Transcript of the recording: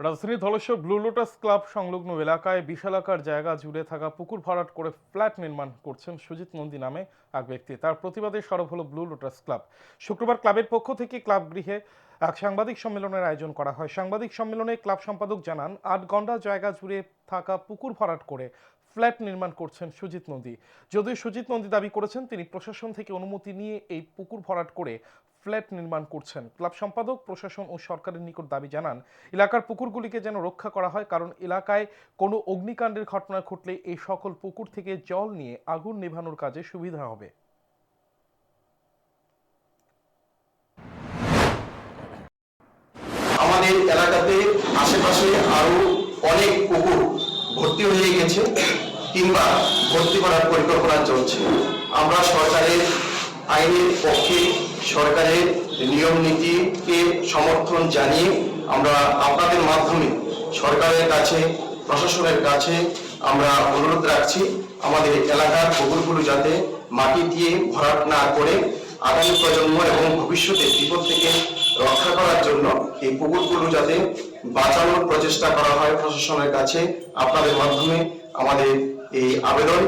রাজধানীর Dhaleshwar blue lotus club সংলগ্ন এলাকায় বিশালাকার জায়গা জুড়ে থাকা পুকুর ভরাট করে ফ্ল্যাট নির্মাণ করছেন সুজিত নন্দী নামে এক ব্যক্তি। তার প্রতিবাদে সরব হলো ব্লু লোটাস ক্লাব। শুক্রবার ক্লাবের পক্ষ থেকে ক্লাব গৃহে এক সাংবাদিক সম্মেলনের আয়োজন করা হয়। সাংবাদিক সম্মেলনে ক্লাব সম্পাদক জানান, ৮ ঘন্টা জায়গা জুড়ে থাকা পুকুর ভরাট করে ফ্ল্যাট নির্মাণ করছেন সুজিত নন্দী। যদিও সুজিত নন্দী দাবি করেছেন তিনি প্রশাসন থেকে অনুমতি নিয়ে এই পুকুর ভরাট করে ফ্ল্যাট নির্মাণ করছেন। ক্লাব সম্পাদক প্রশাসন ও সরকারের নিকট দাবি জানান, এলাকার পুকুরগুলিকে যেন রক্ষা করা হয়, কারণ এলাকায় কোনো অগ্নিকাণ্ডের ঘটনা ঘটলে এই সকল পুকুর থেকে জল নিয়ে আগুন নেভানোর কাজে সুবিধা হবে। আমাদের এলাকাতে আশেপাশে আরো অনেক পুকুর ভর্তি হয়ে গেছে কিংবা ভর্তি করার পরিকল্পনা চলছে। আমরা সরকারের আইনের পক্ষে, সরকারের নিয়ম নীতিকে সমর্থন জানিয়ে আমরা আপনাদের মাধ্যমে সরকারের কাছে, প্রশাসনের কাছে আমরা অনুরোধ রাখছি, আমাদের এলাকার পুকুরগুলো যাতে মাটি দিয়ে ভরাট না করে আগামী প্রজন্ম এবং ভবিষ্যতে বিপদ থেকে রক্ষা করার জন্য এই পুকুরগুলো যাতে বাঁচানোর প্রচেষ্টা করা হয়। প্রশাসনের কাছে আপনাদের মাধ্যমে আমাদের এই আবেদন